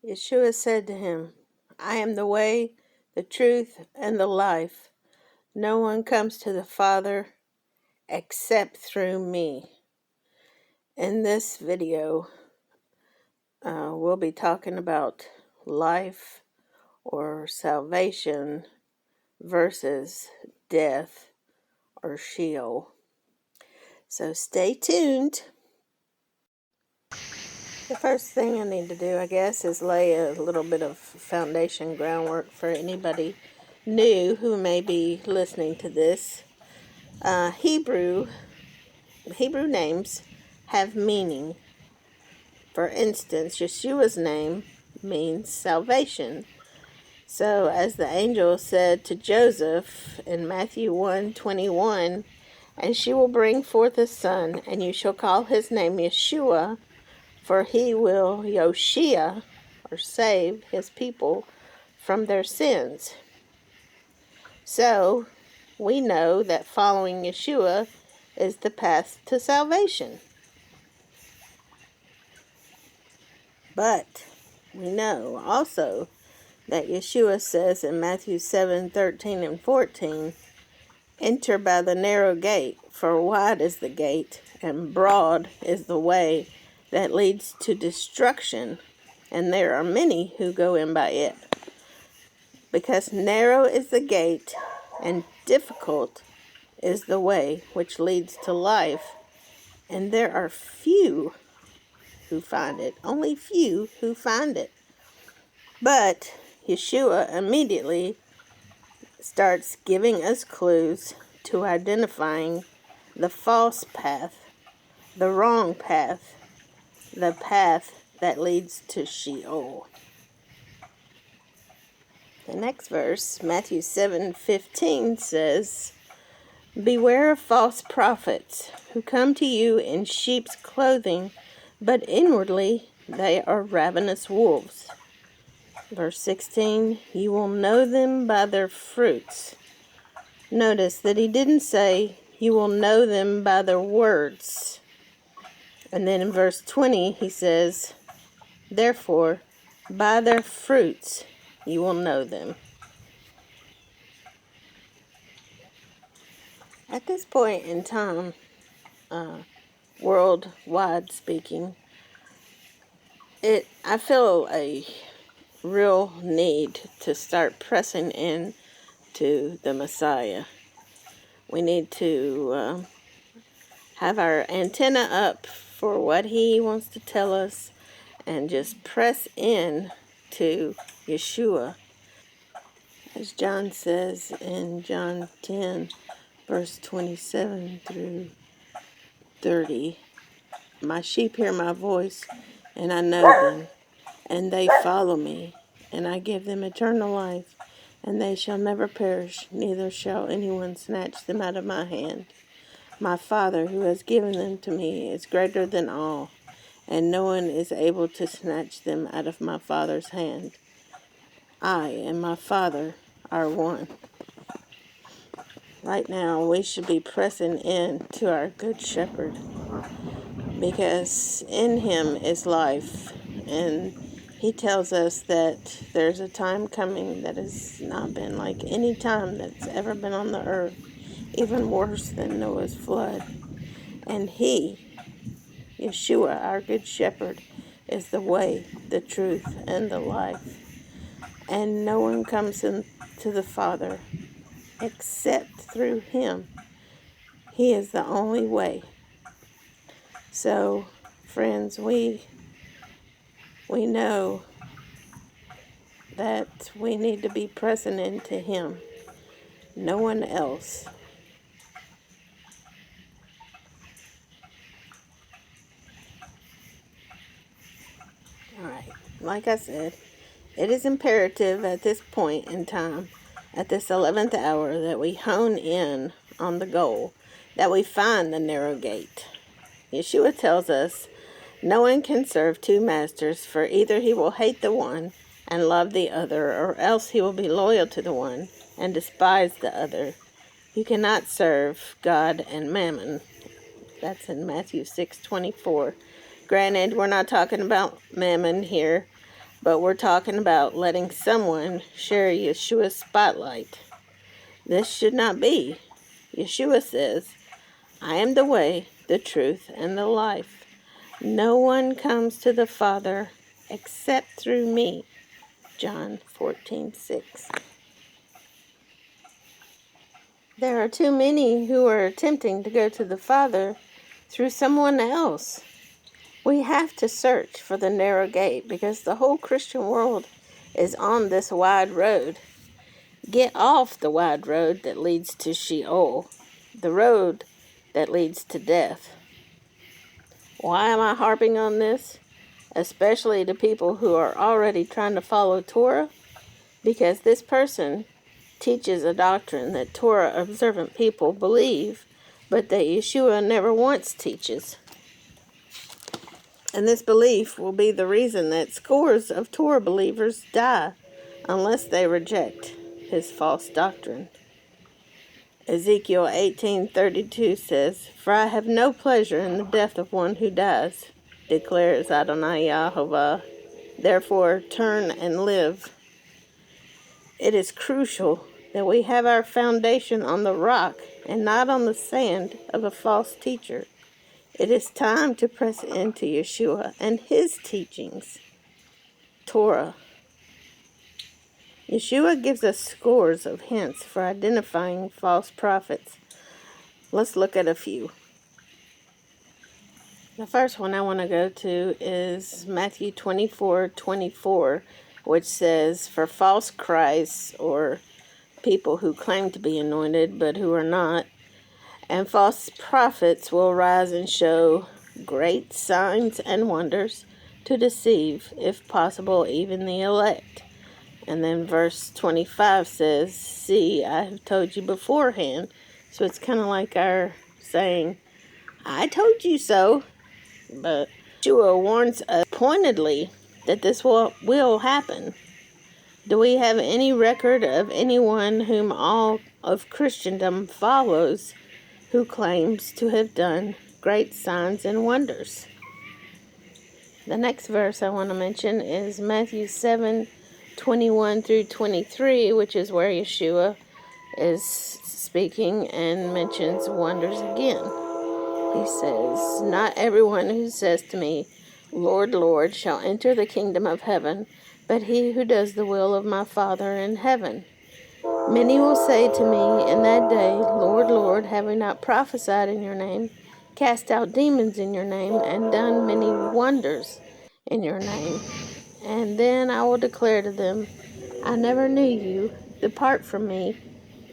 Yeshua said to him, I am the way, the truth, and the life. No one comes to the Father except through me. In this video, we'll be talking about life or salvation versus death or Sheol. So stay tuned. The first thing I need to do, I guess, is lay a little bit of foundation groundwork for anybody new who may be listening to this. Hebrew names have meaning. For instance, Yeshua's name means salvation. So, as the angel said to Joseph in Matthew 1:21, and she will bring forth a son, and you shall call his name Yeshua, for he will Yoshia, or save his people from their sins. So, we know that following Yeshua is the path to salvation. But we know also that Yeshua says in Matthew 7:13 and 14, enter by the narrow gate, for wide is the gate, and broad is the way that leads to destruction, and there are many who go in by it. Because narrow is the gate, and difficult is the way which leads to life, and there are few who find it, only few who find it. But Yeshua immediately starts giving us clues to identifying the false path, the wrong path, the path that leads to Sheol. The next verse, Matthew 7:15, says, beware of false prophets who come to you in sheep's clothing, but inwardly they are ravenous wolves. Verse 16, you will know them by their fruits. Notice that he didn't say you will know them by their words. And then in verse 20 he says, therefore, by their fruits you will know them. At this point in time, worldwide speaking, I feel a real need to start pressing in to the Messiah. We need to have our antenna up for what he wants to tell us and just press in to Yeshua. As John says in John 10, verse 27 through 30, my sheep hear my voice, and I know them, and they follow me, and I give them eternal life, and they shall never perish, neither shall anyone snatch them out of my hand. My Father, who has given them to me, is greater than all, and no one is able to snatch them out of my Father's hand. I and my Father are one. Right now, we should be pressing in to our Good Shepherd, because in him is life, and he tells us that there's a time coming that has not been like any time that's ever been on the earth, even worse than Noah's flood. And he, Yeshua, our Good Shepherd, is the way, the truth, and the life. And no one comes into the Father except through him. He is the only way. So, friends, we know that we need to be pressing into him. No one else. Alright, like I said, it is imperative at this point in time, at this 11th hour, that we hone in on the goal, that we find the narrow gate. Yeshua tells us, no one can serve two masters, for either he will hate the one and love the other, or else he will be loyal to the one and despise the other. You cannot serve God and mammon. That's in Matthew 6:24. Granted, we're not talking about mammon here. but we're talking about letting someone share Yeshua's spotlight. This should not be. Yeshua says, I am the way, the truth, and the life. No one comes to the Father except through me. John 14:6. There are too many who are attempting to go to the Father through someone else. We have to search for the narrow gate because the whole Christian world is on this wide road. Get off the wide road that leads to Sheol, the road that leads to death. Why am I harping on this? Especially to people who are already trying to follow Torah? Because this person teaches a doctrine that Torah observant people believe, but that Yeshua never once teaches. And this belief will be the reason that scores of Torah believers die unless they reject his false doctrine. Ezekiel 18:32 says, For I have no pleasure in the death of one who dies, declares Adonai Yahovah. Therefore turn and live. It is crucial that we have our foundation on the rock and not on the sand of a false teacher. It is time to press into Yeshua and his teachings, Torah. Yeshua gives us scores of hints for identifying false prophets. Let's look at a few. The first one I want to go to is Matthew 24:24, which says, For false Christs, or people who claim to be anointed but who are not, and false prophets will rise and show great signs and wonders to deceive, if possible, even the elect. And then verse 25 says, See, I have told you beforehand. So it's kind of like our saying, I told you so. But Yeshua warns us pointedly that this will happen. Do we have any record of anyone whom all of Christendom follows who claims to have done great signs and wonders? The next verse I want to mention is Matthew 7:21 through 23, which is where Yeshua is speaking and mentions wonders again. He says, Not everyone who says to me, Lord, Lord, shall enter the kingdom of heaven, but he who does the will of my Father in heaven. Many will say to me in that day, Lord, Lord, have we not prophesied in your name, cast out demons in your name, and done many wonders in your name? And then I will declare to them, I never knew you. Depart from me,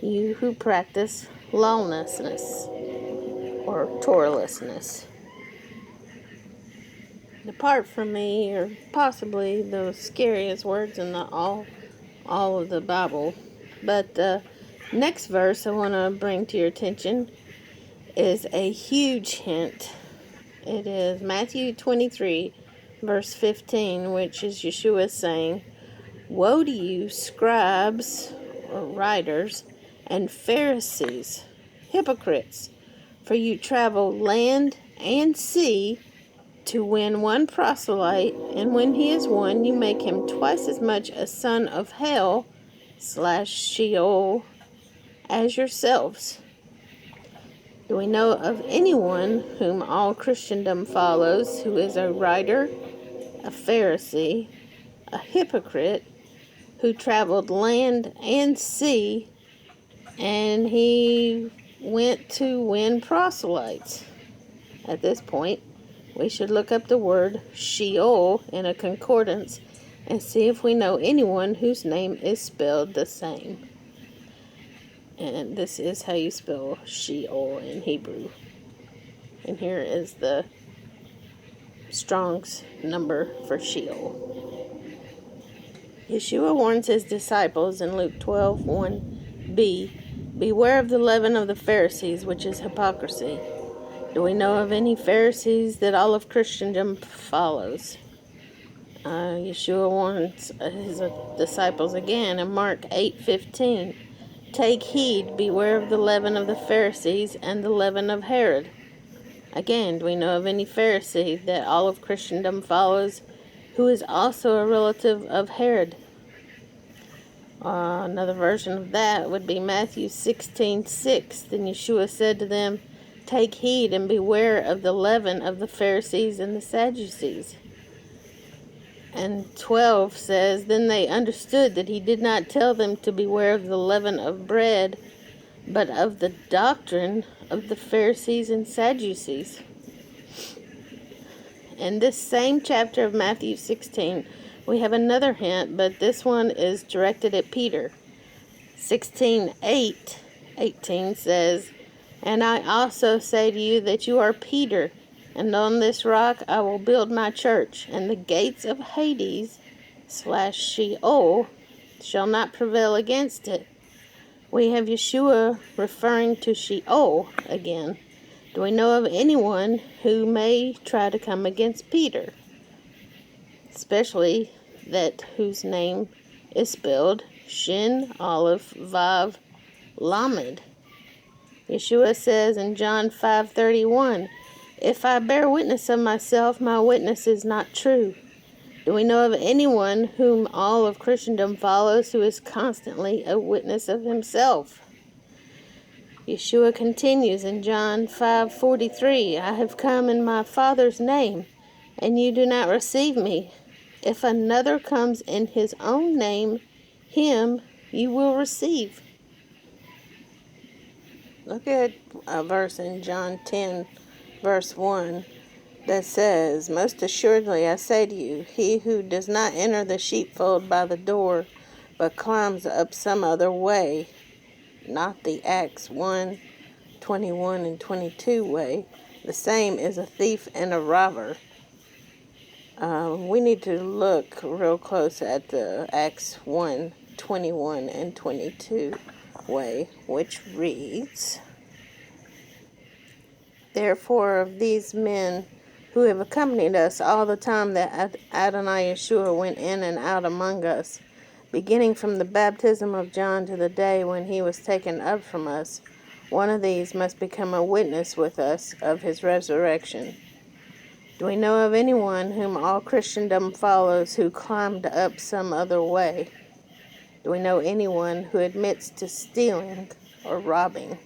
you who practice lawlessness, or Torahlessness. Depart from me, or possibly the scariest words in all of the Bible. But the next verse I want to bring to your attention is a huge hint. It is Matthew 23, verse 15, which is Yeshua saying, Woe to you, scribes, or writers, and Pharisees, hypocrites! For you travel land and sea to win one proselyte, and when he is won, you make him twice as much a son of hell / Sheol as yourselves. Do we know of anyone whom all Christendom follows who is a writer, a Pharisee, a hypocrite, who traveled land and sea, and he went to win proselytes? At this point, we should look up the word Sheol in a concordance and see if we know anyone whose name is spelled the same. And this is how you spell Sheol in Hebrew. And here is the Strong's number for Sheol. Yeshua warns his disciples in Luke 12:1b, Beware of the leaven of the Pharisees, which is hypocrisy. Do we know of any Pharisees that all of Christendom follows? Yeshua warns his disciples again in Mark 8:15. Take heed, beware of the leaven of the Pharisees and the leaven of Herod. Again, do we know of any Pharisee that all of Christendom follows who is also a relative of Herod. Another version of that would be Matthew 16:6. Then Yeshua said to them, "Take heed and beware of the leaven of the Pharisees and the Sadducees." And 12 says, "Then they understood that he did not tell them to beware of the leaven of bread, but of the doctrine of the Pharisees and Sadducees." In this same chapter of Matthew 16, we have another hint, but this one is directed at Peter. 16:18 says, "And I also say to you that you are Peter, and on this rock I will build my church, and the gates of Hades/Sheol shall not prevail against it." We have Yeshua referring to Sheol again. Do we know of anyone who may try to come against Peter? Especially that whose name is spelled Shin, Aleph, Vav, Lamed. Yeshua says in John 5:31, "If I bear witness of myself, my witness is not true." Do we know of anyone whom all of Christendom follows who is constantly a witness of himself? Yeshua continues in John 5:43, "I have come in my Father's name, and you do not receive me. If another comes in his own name, him you will receive." Look at a verse in John 10, verse 1, that says, "Most assuredly I say to you, he who does not enter the sheepfold by the door, but climbs up some other way," not the Acts 1:21 and 22 way, "the same is a thief and a robber." We need to look real close at the Acts 1:21 and 22 way, which reads, "Therefore of these men who have accompanied us all the time that Adonai Yeshua went in and out among us, beginning from the baptism of John to the day when he was taken up from us, one of these must become a witness with us of his resurrection." Do we know of anyone whom all Christendom follows who climbed up some other way? Do we know anyone who admits to stealing or robbing?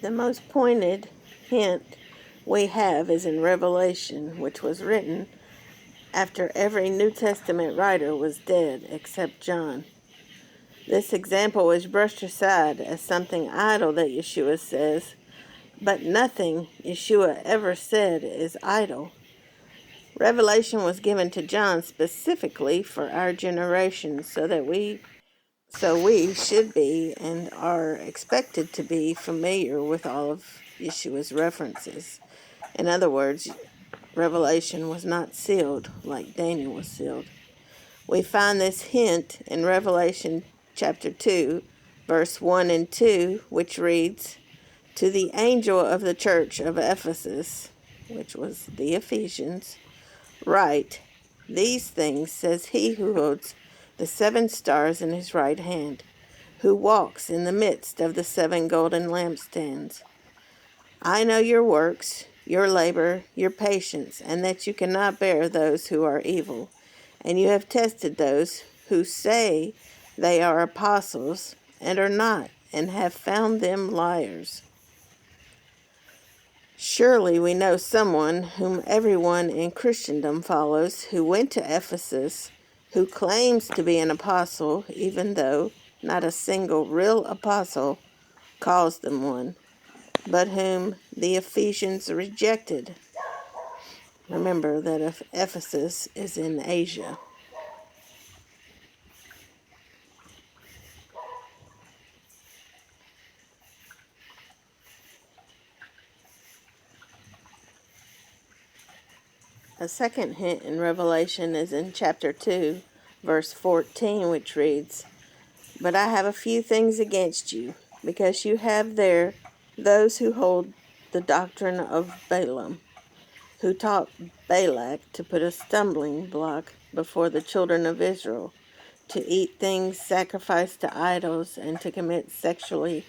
The most pointed hint we have is in Revelation, which was written after every New Testament writer was dead except John. This example was brushed aside as something idle that Yeshua says, but nothing Yeshua ever said is idle. Revelation was given to John specifically for our generation so we should be and are expected to be familiar with all of Yeshua's references. In other words, Revelation was not sealed like Daniel was sealed. We find this hint in Revelation chapter 2, verse 1 and 2, which reads, "To the angel of the church of Ephesus," which was the Ephesians, "write, these things says he who holds the 7 stars in his right hand, who walks in the midst of the 7 golden lampstands. I know your works, your labor, your patience, and that you cannot bear those who are evil. And you have tested those who say they are apostles and are not, and have found them liars." Surely we know someone whom everyone in Christendom follows who went to Ephesus, who claims to be an apostle, even though not a single real apostle calls them one, but whom the Ephesians rejected. Remember that Ephesus is in Asia. A second hint in Revelation is in chapter 2, verse 14, which reads, "But I have a few things against you, because you have there those who hold the doctrine of Balaam, who taught Balak to put a stumbling block before the children of Israel, to eat things sacrificed to idols, and to commit sexual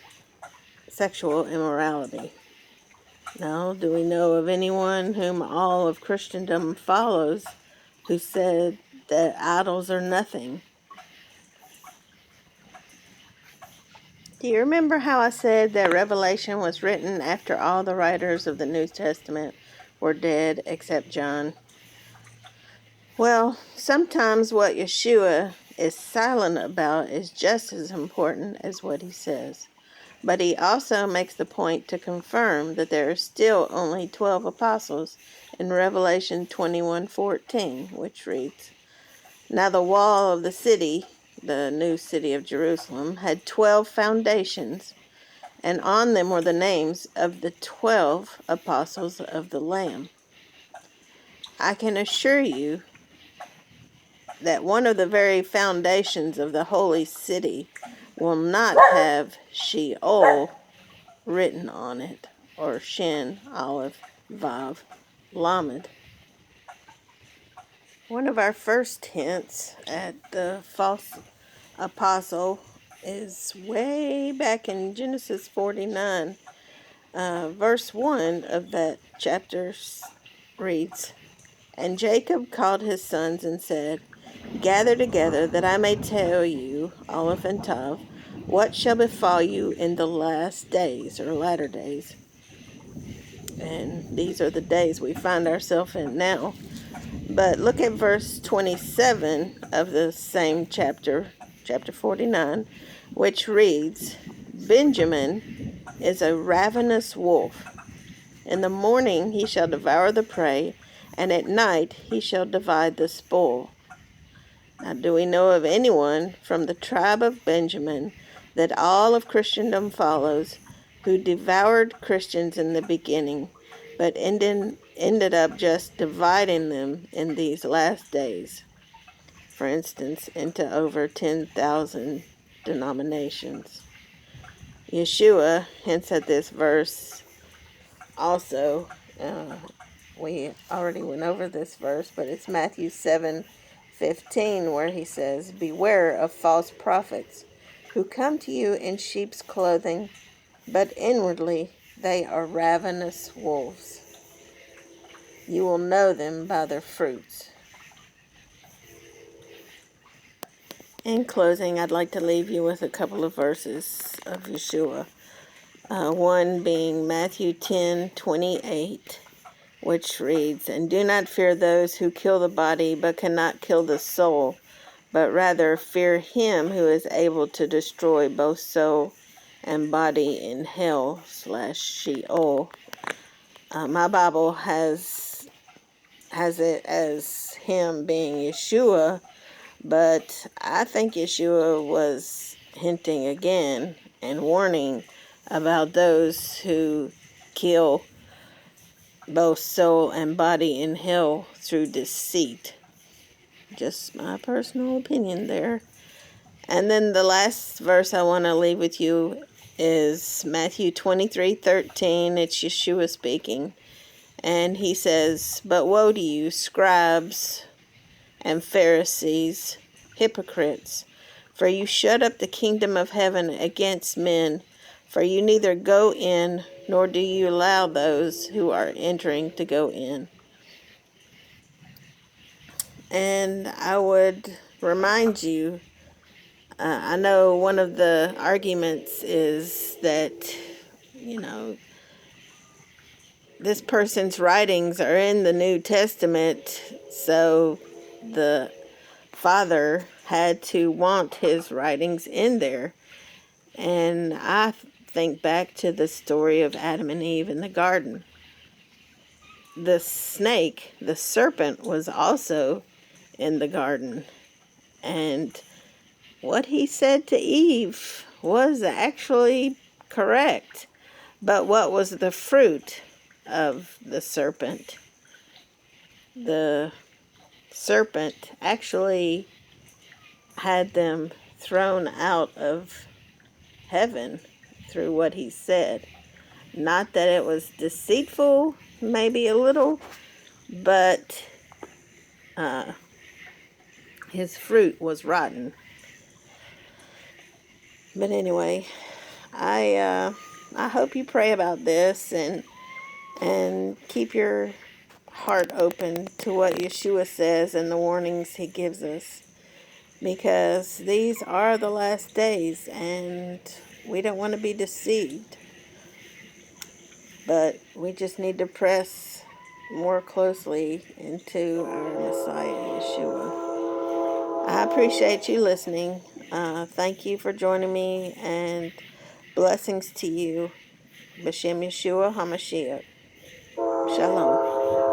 immorality." Now, do we know of anyone whom all of Christendom follows who said that idols are nothing? Do you remember how I said that Revelation was written after all the writers of the New Testament were dead except John? Well, sometimes what Yeshua is silent about is just as important as what he says. But he also makes the point to confirm that there are still only 12 apostles in Revelation 21:14, which reads, "Now the wall of the city, the new city of Jerusalem, had 12 foundations, and on them were the names of the 12 apostles of the Lamb." I can assure you that one of the very foundations of the holy city will not have Sheol written on it, or Shin, Aleph, Vav, Lamed. One of our first hints at the false apostle is way back in Genesis 49. Verse 1 of that chapter reads, "And Jacob called his sons and said, Gather together, that I may tell you, Aleph and Tav, what shall befall you in the last days," or latter days. And these are the days we find ourselves in now. But look at verse 27 of the same chapter, chapter 49, which reads, "Benjamin is a ravenous wolf. In the morning he shall devour the prey, and at night he shall divide the spoil." Now, do we know of anyone from the tribe of Benjamin that all of Christendom follows who devoured Christians in the beginning, but ended up just dividing them in these last days? For instance, into over 10,000 denominations. Yeshua hints at this verse also. We already went over this verse, but it's Matthew 7:15, where he says, "Beware of false prophets, who come to you in sheep's clothing, but inwardly they are ravenous wolves. You will know them by their fruits." In closing, I'd like to leave you with a couple of verses of Yeshua. One being Matthew 10:28, which reads, "And do not fear those who kill the body, but cannot kill the soul, but rather fear him who is able to destroy both soul and body in hell/Sheol." My Bible has it as him being Yeshua, but I think Yeshua was hinting again and warning about those who kill both soul and body in hell through deceit. Just my personal opinion there. And then the last verse I want to leave with you is Matthew 23:13. It's Yeshua speaking. And he says, "But woe to you, scribes and Pharisees, hypocrites, for you shut up the kingdom of heaven against men, for you neither go in, nor do you allow those who are entering to go in." And I would remind you, I know one of the arguments is that, this person's writings are in the New Testament, so the Father had to want his writings in there. And I think back to the story of Adam and Eve in the garden. The snake, the serpent, was also in the garden. And what he said to Eve was actually correct. But what was the fruit of the serpent? The serpent actually had them thrown out of heaven through what he said. Not that it was deceitful, maybe a little, but his fruit was rotten. But anyway, I hope you pray about this, and and keep your heart open to what Yeshua says and the warnings he gives us, because these are the last days and we don't want to be deceived, but we just need to press more closely into our Messiah, Yeshua. I appreciate you listening. Thank you for joining me, and blessings to you. B'Shem Yeshua HaMashiach. Shalom.